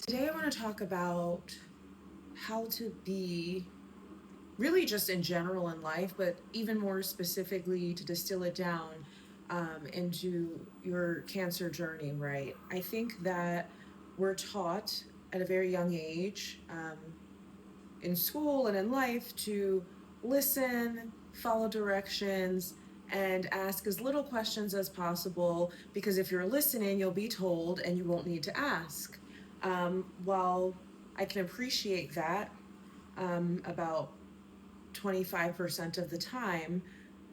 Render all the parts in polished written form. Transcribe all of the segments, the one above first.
Today, I want to talk about how to be really just in general in life, but even more specifically to distill it down into your cancer journey, right? I think that we're taught at a very young age in school and in life to listen, follow directions, and ask as little questions as possible because if you're listening, you'll be told and you won't need to ask. While I can appreciate that about 25% of the time,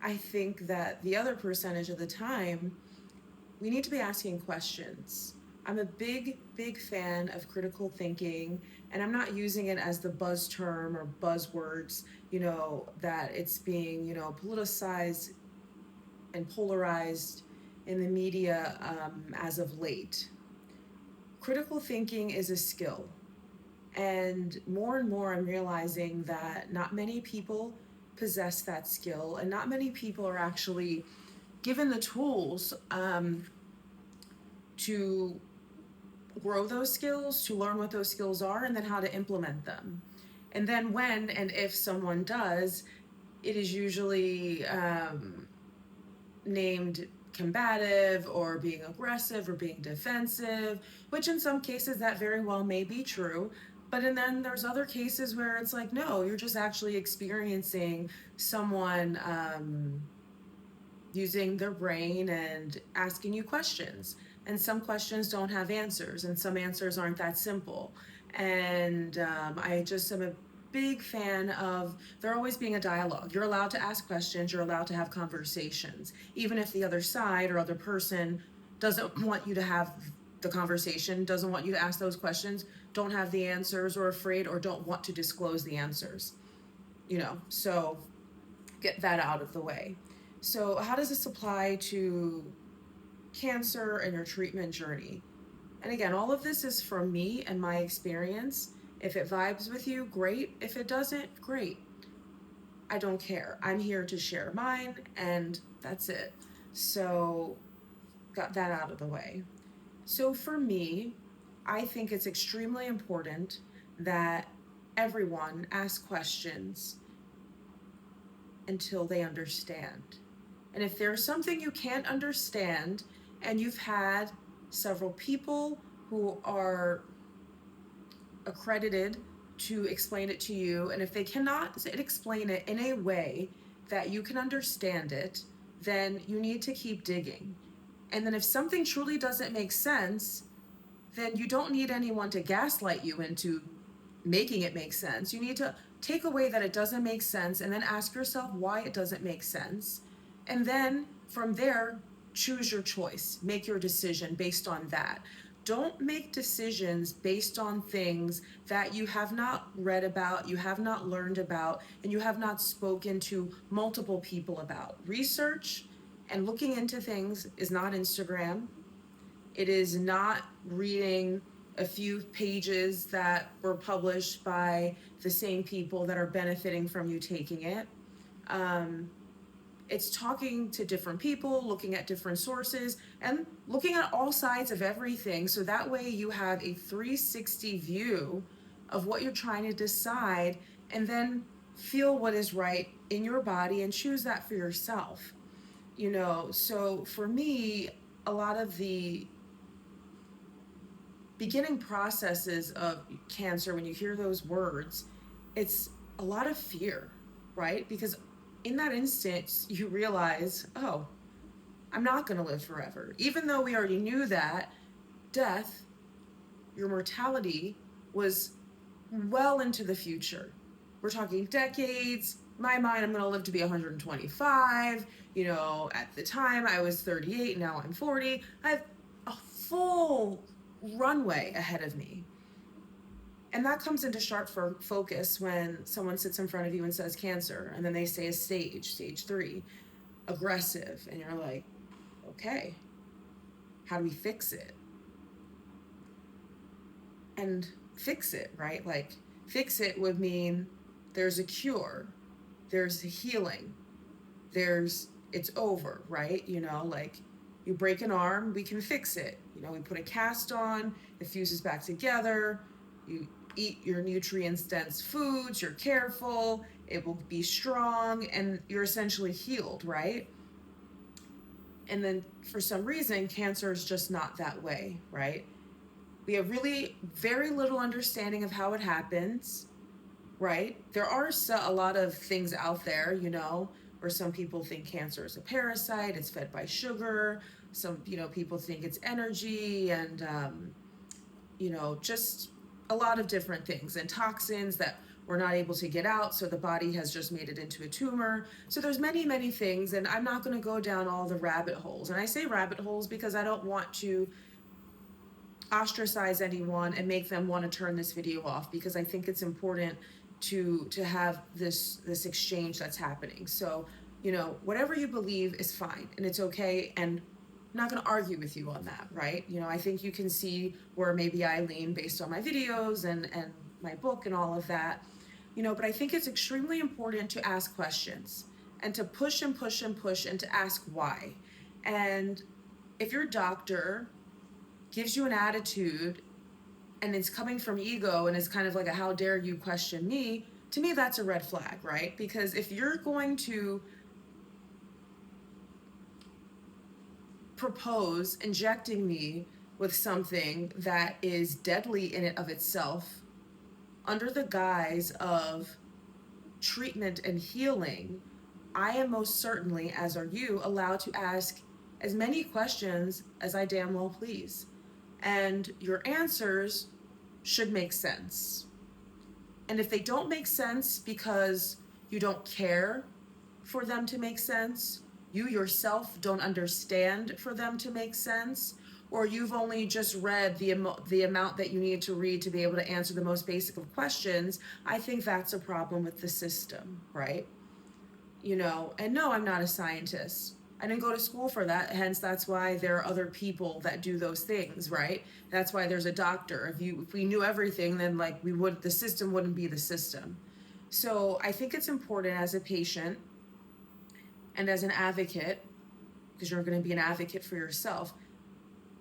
I think that the other percentage of the time, we need to be asking questions. I'm a big fan of critical thinking, and I'm not using it as the buzz term or buzzwords, that it's being, politicized and polarized in the media as of late. Critical thinking is a skill. And more, I'm realizing that not many people possess that skill, and not many people are actually given the tools to grow those skills, to learn what those skills are, and then how to implement them. And then when and if someone does, it is usually named combative or being aggressive or being defensive, which in some cases that very well may be true. But and then there's other cases where it's like, no, you're just actually experiencing someone using their brain and asking you questions. And some questions don't have answers, and some answers aren't that simple. And I just am a big fan of there always being a dialogue. You're allowed to ask questions, you're allowed to have conversations, even if the other side or other person doesn't want you to have the conversation, doesn't want you to ask those questions, don't have the answers, or afraid, or don't want to disclose the answers. So get that out of the way. So, how does this apply to cancer and your treatment journey? And again, all of this is from me and my experience. If it vibes with you, great. If it doesn't, great. I don't care. I'm here to share mine, and that's it. So, got that out of the way. So, for me, I think it's extremely important that everyone ask questions until they understand. And if there's something you can't understand, and you've had several people who are accredited to explain it to you, and if they cannot explain it in a way that you can understand it, then you need to keep digging. And then if something truly doesn't make sense, then you don't need anyone to gaslight you into making it make sense. You need to take away that it doesn't make sense and then ask yourself why it doesn't make sense. And then from there, choose your choice. Make your decision based on that. Don't make decisions based on things that you have not read about, you have not learned about, and you have not spoken to multiple people about. Research and looking into things is not Instagram. It is not reading a few pages that were published by the same people that are benefiting from you taking it. Um, it's talking to different people, looking at different sources, and looking at all sides of everything. So that way you have a 360 view of what you're trying to decide, and then feel what is right in your body and choose that for yourself. So for me, a lot of the beginning processes of cancer, when you hear those words, it's a lot of fear, right? Because in that instance, you realize, oh, I'm not going to live forever. Even though we already knew that death, your mortality, was well into the future. We're talking decades. My mind, I'm going to live to be 125. At the time I was 38, now I'm 40. I have a full runway ahead of me. And that comes into sharp focus when someone sits in front of you and says cancer, and then they say a stage 3, aggressive, and you're like, okay, how do we fix it? And fix it, right? Like, fix it would mean there's a cure, there's a healing, it's over, right? Like, You break an arm, we can fix it. We put a cast on, it fuses back together. You eat your nutrients dense foods, you're careful, it will be strong, and you're essentially healed, right? And then for some reason, cancer is just not that way, right? We have really very little understanding of how it happens, right? There are a lot of things out there, where some people think cancer is a parasite, it's fed by sugar. Some, people think it's energy and, just a lot of different things and toxins that we're not able to get out. So the body has just made it into a tumor. So there's many, many things. And I'm not going to go down all the rabbit holes. And I say rabbit holes because I don't want to ostracize anyone and make them want to turn this video off, because I think it's important to have this exchange that's happening. So, whatever you believe is fine and it's okay, and I'm not going to argue with you on that, right? I think you can see where maybe I lean based on my videos and my book and all of that, but I think it's extremely important to ask questions and to push and push and push and to ask why. And if your doctor gives you an attitude and it's coming from ego and it's kind of like a how dare you question me, to me that's a red flag, right? Because if you're going to propose injecting me with something that is deadly in and of itself under the guise of treatment and healing, I am most certainly, as are you, allowed to ask as many questions as I damn well please. And your answers should make sense. And if they don't make sense because you don't care for them to make sense, you yourself don't understand for them to make sense, or you've only just read the amount that you need to read to be able to answer the most basic of questions, I think that's a problem with the system, right? And no, I'm not a scientist. I didn't go to school for that, hence that's why there are other people that do those things, right? That's why there's a doctor. If we knew everything, then the system wouldn't be the system. So I think it's important as a patient and as an advocate, because you're going to be an advocate for yourself,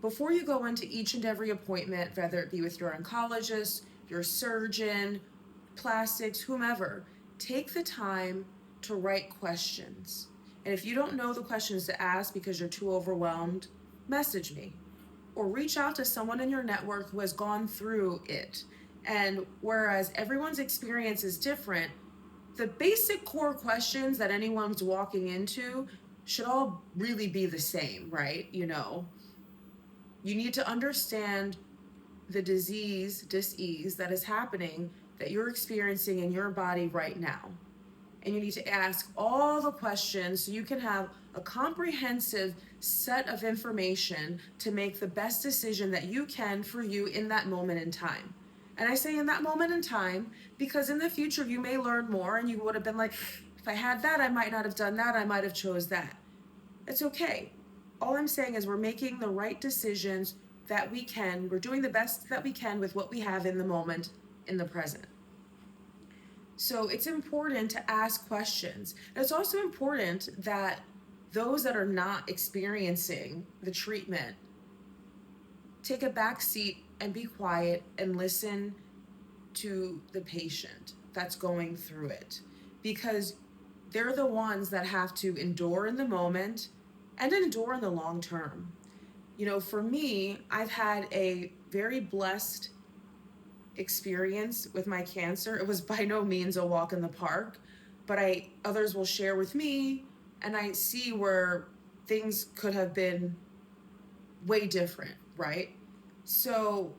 before you go into each and every appointment, whether it be with your oncologist, your surgeon, plastics, whomever, take the time to write questions. And if you don't know the questions to ask because you're too overwhelmed, message me or reach out to someone in your network who has gone through it. And whereas everyone's experience is different, the basic core questions that anyone's walking into should all really be the same, right? You need to understand the dis-ease that is happening, that you're experiencing in your body right now. And you need to ask all the questions so you can have a comprehensive set of information to make the best decision that you can for you in that moment in time. And I say in that moment in time because in the future you may learn more and you would have been like, if I had that, I might not have done that, I might have chose that. It's okay. All I'm saying is we're making the right decisions that we can. We're doing the best that we can with what we have in the moment, in the present. So it's important to ask questions. And it's also important that those that are not experiencing the treatment take a back seat and be quiet and listen to the patient that's going through it, because they're the ones that have to endure in the moment and endure in the long term. For me, I've had a very blessed experience with my cancer. It was by no means a walk in the park, but others will share with me, and I see where things could have been way different, right? So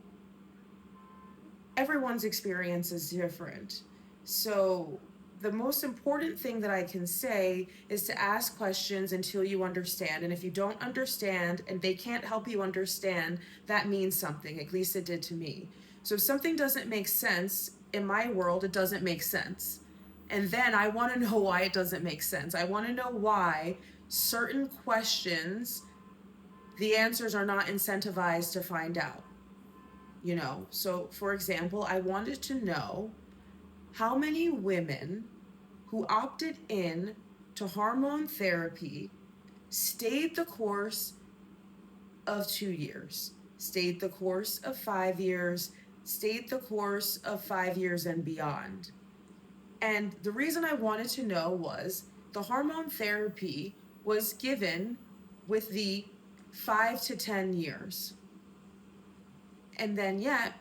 everyone's experience is different. So the most important thing that I can say is to ask questions until you understand. And if you don't understand and they can't help you understand, that means something. At least it did to me. So if something doesn't make sense in my world, it doesn't make sense. And then I want to know why it doesn't make sense. I want to know why certain questions, the answers are not incentivized to find out. So for example, I wanted to know how many women who opted in to hormone therapy stayed the course of 2 years, stayed the course of 5 years, stayed the course of 5 years and beyond. And the reason I wanted to know was the hormone therapy was given with the 5 to 10 years. And then, yet,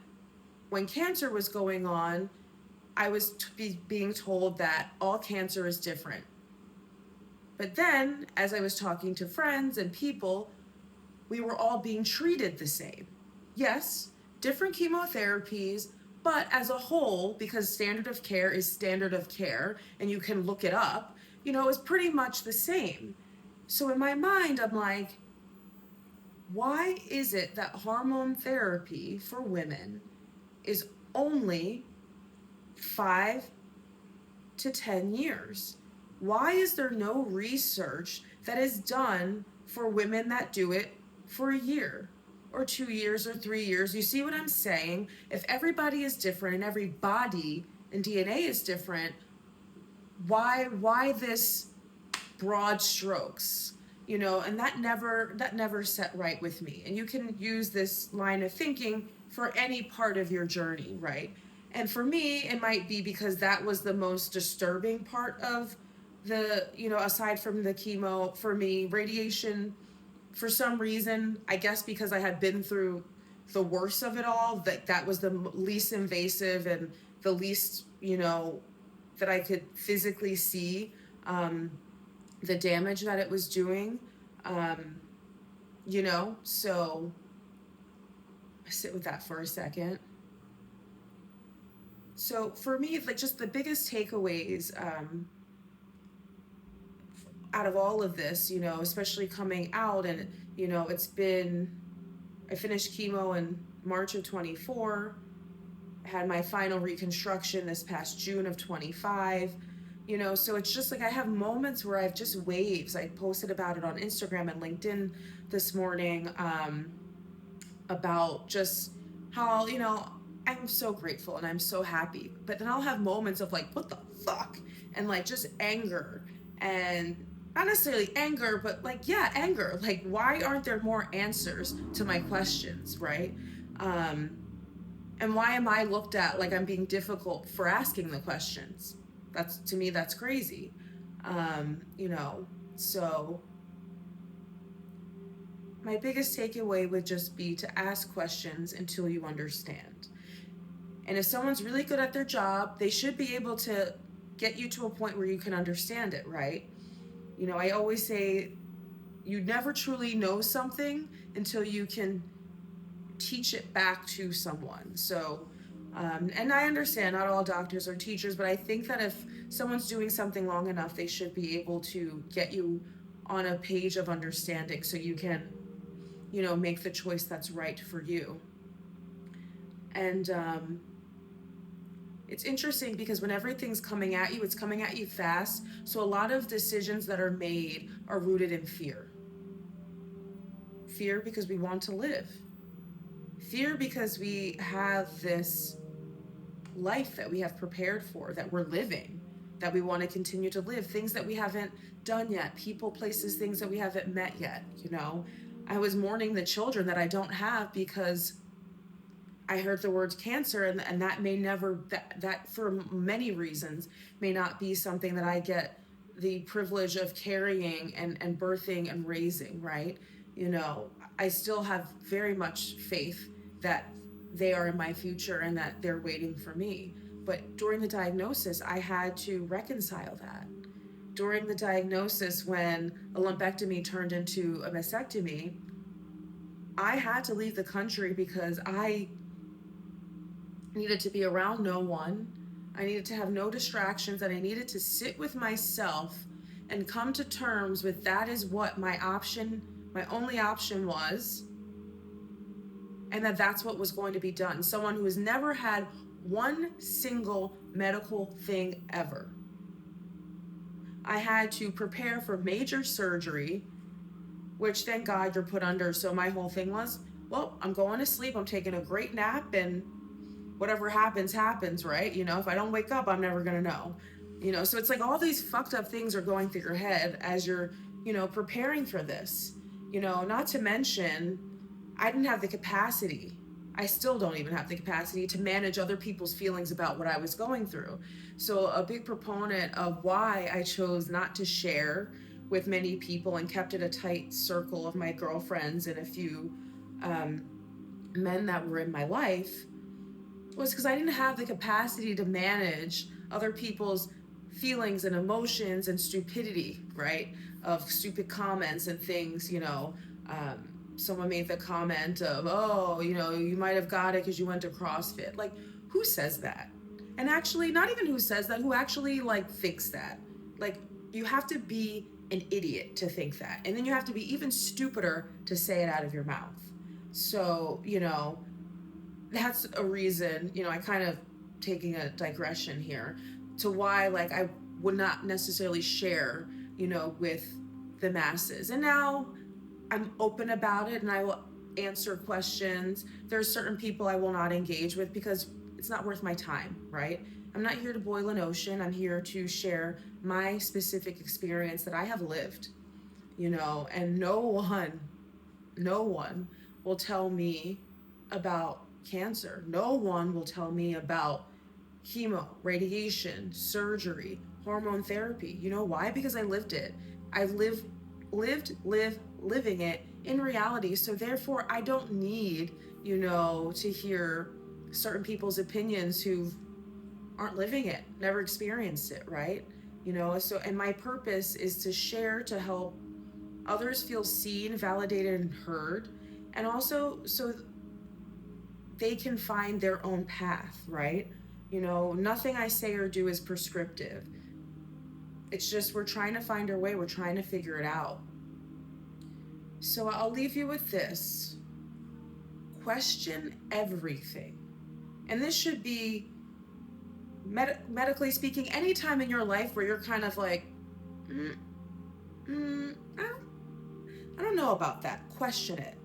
when cancer was going on, I was being told that all cancer is different. But then, as I was talking to friends and people, we were all being treated the same. Yes, different chemotherapies, but as a whole, because standard of care is standard of care, and you can look it up, it was pretty much the same. So in my mind, I'm like, why is it that hormone therapy for women is only 5 to 10 years? Why is there no research that is done for women that do it for a year or 2 years or 3 years? You see what I'm saying? If everybody is different and every body and DNA is different, why this broad strokes? And that never set right with me. And you can use this line of thinking for any part of your journey, right? And for me, it might be because that was the most disturbing part of aside from the chemo, for me, radiation, for some reason, I guess because I had been through the worst of it all, that was the least invasive and the least, that I could physically see the damage that it was doing. So I sit with that for a second. So for me, like, just the biggest takeaways out of all of this, especially coming out, and I finished chemo in March of 24, had my final reconstruction this past June of 25. So it's just like I have moments where I've just waves. I posted about it on Instagram and LinkedIn this morning about just how, I'm so grateful and I'm so happy. But then I'll have moments of like, what the fuck? And like just anger, and not necessarily anger, but like, yeah, anger. Like, why aren't there more answers to my questions, right? And why am I looked at like I'm being difficult for asking the questions? To me, that's crazy. So my biggest takeaway would just be to ask questions until you understand. And if someone's really good at their job, they should be able to get you to a point where you can understand it, right? I always say you never truly know something until you can teach it back to someone. So and I understand not all doctors are teachers, but I think that if someone's doing something long enough, they should be able to get you on a page of understanding so you can, make the choice that's right for you. And it's interesting because when everything's coming at you, it's coming at you fast. So a lot of decisions that are made are rooted in fear. Fear because we want to live. Fear because we have this life that we have prepared for, that we're living, that we want to continue to live, things that we haven't done yet, people, places, things that we haven't met yet. I was mourning the children that I don't have because I heard the words cancer, and that may never, that for many reasons may not be something that I get the privilege of carrying and birthing and raising, right? I still have very much faith that they are in my future and that they're waiting for me. But during the diagnosis, I had to reconcile that. During the diagnosis, when a lumpectomy turned into a mastectomy, I had to leave the country because I needed to be around no one. I needed to have no distractions, and I needed to sit with myself and come to terms with that is what my only option was, and that's what was going to be done. Someone who has never had one single medical thing ever. I had to prepare for major surgery, which thank God you're put under. So my whole thing was, well, I'm going to sleep, I'm taking a great nap, and whatever happens, happens, right? If I don't wake up, I'm never gonna know. So it's like all these fucked up things are going through your head as you're, preparing for this. Not to mention, I didn't have the capacity. I still don't even have the capacity to manage other people's feelings about what I was going through. So, a big proponent of why I chose not to share with many people and kept it a tight circle of my girlfriends and a few um, men that were in my life was because I didn't have the capacity to manage other people's feelings and emotions and stupidity, right? Of stupid comments and things, someone made the comment of, oh, you might have got it because you went to CrossFit. Like, who says that? And actually, not even who says that, who actually, like, thinks that. Like, you have to be an idiot to think that. And then you have to be even stupider to say it out of your mouth. So, that's a reason, I kind of taking a digression here to why, like, I would not necessarily share, with the masses. And now I'm open about it and I will answer questions. There's certain people I will not engage with because it's not worth my time, right? I'm not here to boil an ocean. I'm here to share my specific experience that I have lived, and no one will tell me about cancer. No one will tell me about chemo, radiation, surgery, hormone therapy. You know why? Because I lived it. I living it in reality. So therefore, I don't need, to hear certain people's opinions who aren't living it, never experienced it, right? So, and my purpose is to share, to help others feel seen, validated, and heard, and also so they can find their own path, right? Nothing I say or do is prescriptive. It's just we're trying to find our way, we're trying to figure it out. So I'll leave you with this. Question everything. And this should be, medically speaking, any time in your life where you're kind of like, I don't know about that. Question it.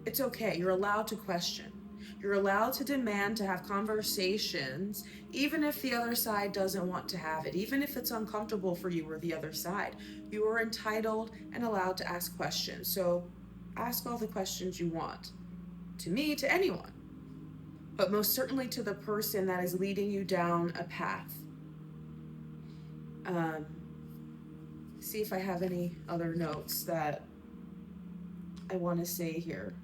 It's okay. You're allowed to question. You're allowed to demand to have conversations, even if the other side doesn't want to have it, even if it's uncomfortable for you or the other side. You are entitled and allowed to ask questions. So ask all the questions you want. To me, to anyone. But most certainly to the person that is leading you down a path. See if I have any other notes that I want to say here.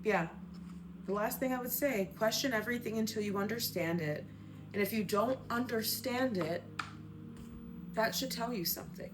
Yeah. The last thing I would say, question everything until you understand it. And if you don't understand it, that should tell you something.